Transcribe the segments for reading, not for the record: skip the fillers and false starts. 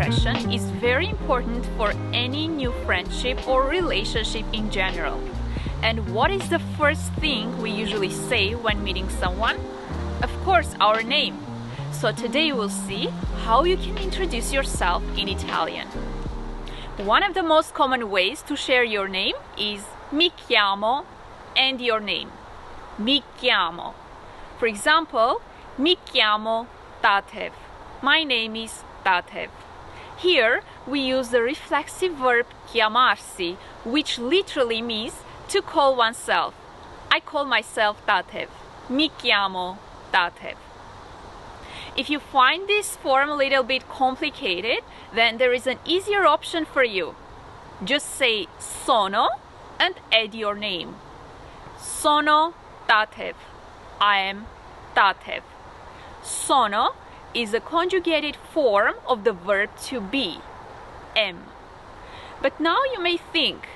impression is very important for any new friendship or relationship in general. And what is the first thing we usually say when meeting someone? Of course, our name. So today we'll see how you can introduce yourself in Italian. One of the most common ways to share your name is mi chiamo and your name. Mi chiamo. For example, mi chiamo TATEV. My name is TATEV. Here we use the reflexive verb chiamarsi, which literally means to call oneself. I call myself TATEV. Mi chiamo TATEV. If you find this form a little bit complicated, then there is an easier option for you. Just say Sono and add your name. Sono TATEV. I am TATEV. Sono is a conjugated form of the verb to be, am. But now you may think,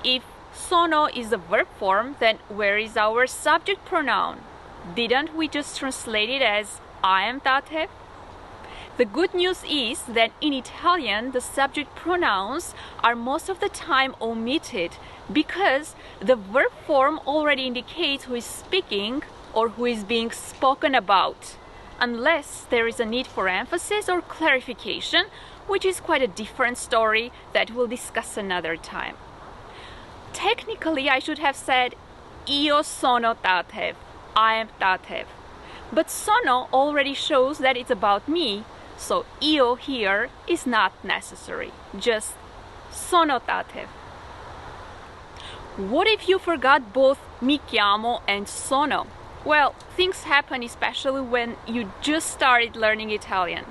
if sono is a verb form, then where is our subject pronoun? Didn't we just translate it as I am TATEV? The good news is that in Italian, the subject pronouns are most of the time omitted because the verb form already indicates who is speaking or who is being spoken about, unless there is a need for emphasis or clarification, which is quite a different story that we'll discuss another time. Technically, I should have said Io sono TATEV. I am TATEV. But sono already shows that it's about me, so io here is not necessary. Just sono TATEV. What if you forgot both mi chiamo and sono? Well, things happen especially when you just started learning Italian.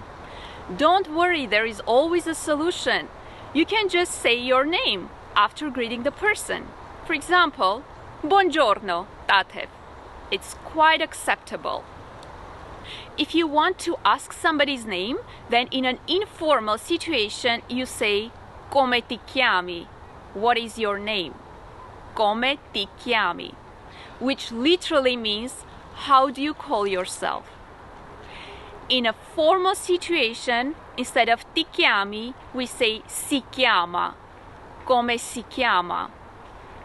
Don't worry, there is always a solution. You can just say your name after greeting the person. For example, buongiorno, TATEV. It's quite acceptable. If you want to ask somebody's name, then in an informal situation you say come ti chiami? What is your name? Come ti chiami? Which literally means how do you call yourself? In a formal situation, instead of ti chiami, we say si chiama. Come si chiama?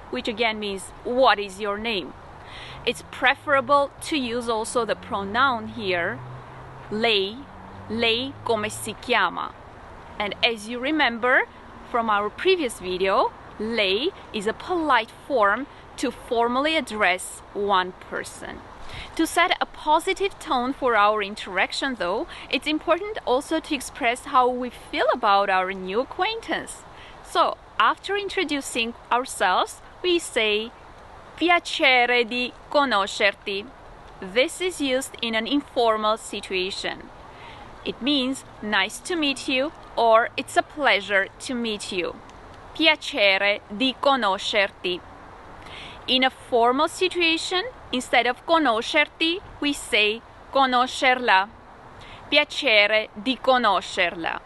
Which again means what is your name? It's preferable to use also the pronoun here, lei, lei come si chiama. And as you remember from our previous video, lei is a polite form to formally address one person. To set a positive tone for our interaction though, it's important also to express how we feel about our new acquaintance. So, after introducing ourselves, we say Piacere di conoscerti. This is used in an informal situation. It means nice to meet you or it's a pleasure to meet you. Piacere di conoscerti. In a formal situation, instead of conoscerti, we say conoscerla. Piacere di conoscerla.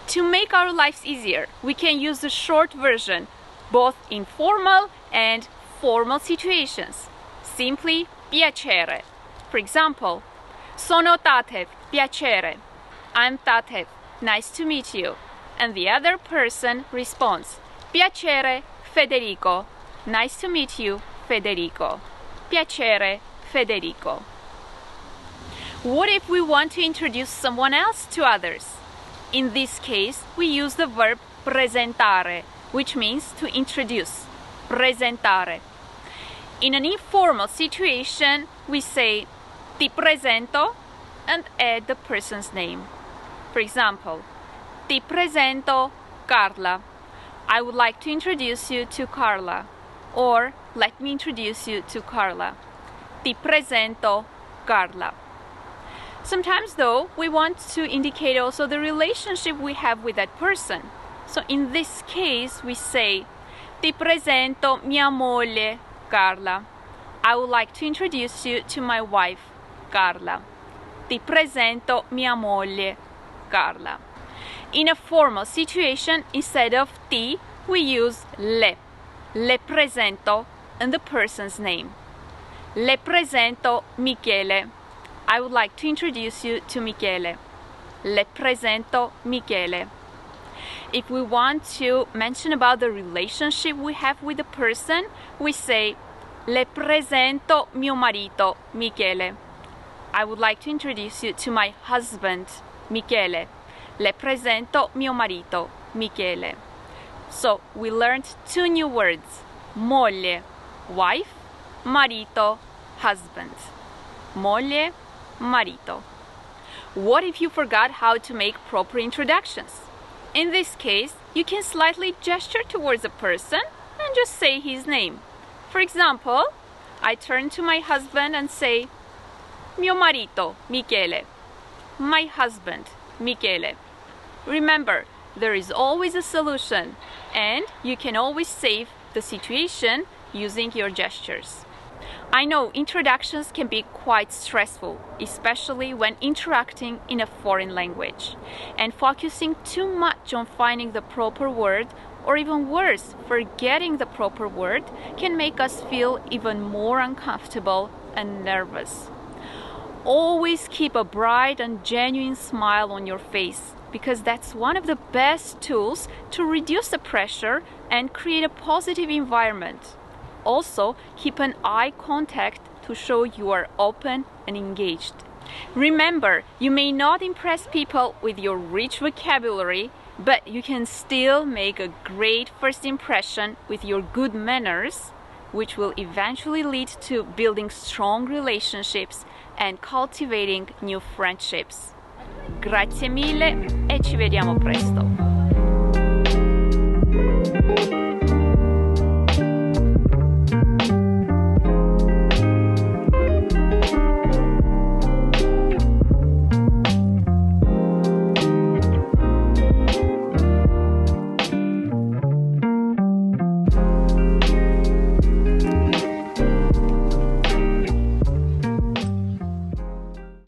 To make our lives easier, we can use the short version, both in formal and formal situations. Simply piacere. For example, sono TATEV, piacere. I'm TATEV, nice to meet you. And the other person responds, piacere Federico, nice to meet you, Federico. Piacere Federico. What if we want to introduce someone else to others? In this case, we use the verb presentare, which means to introduce. Presentare. In an informal situation, we say ti presento and add the person's name. For example, ti presento Carla. I would like to introduce you to Carla. Or let me introduce you to Carla. Ti presento Carla. Sometimes though, we want to indicate also the relationship we have with that person. So in this case, we say ti presento mia moglie Carla. I would like to introduce you to my wife Carla. Ti presento mia moglie Carla. In a formal situation, instead of ti, we use le. Le presento and the person's name. Le presento Michele. I would like to introduce you to Michele. Le presento Michele. If we want to mention about the relationship we have with the person, we say Le presento mio marito, Michele. I would like to introduce you to my husband, Michele. Le presento mio marito, Michele. So we learned two new words, moglie, wife, marito, husband. Moglie, marito. What if you forgot how to make proper introductions? In this case, you can slightly gesture towards a person and just say his name. For example, I turn to my husband and say, mio marito, Michele. My husband, Michele. Remember, there is always a solution, and you can always save the situation using your gestures. I know introductions can be quite stressful, especially when interacting in a foreign language, and focusing too much on finding the proper word, or even worse, forgetting the proper word, can make us feel even more uncomfortable and nervous. Always keep a bright and genuine smile on your face, because that's one of the best tools to reduce the pressure and create a positive environment. Also, keep an eye contact to show you are open and engaged. Remember, you may not impress people with your rich vocabulary, but you can still make a great first impression with your good manners, which will eventually lead to building strong relationships and cultivating new friendships. Grazie mille e ci vediamo presto!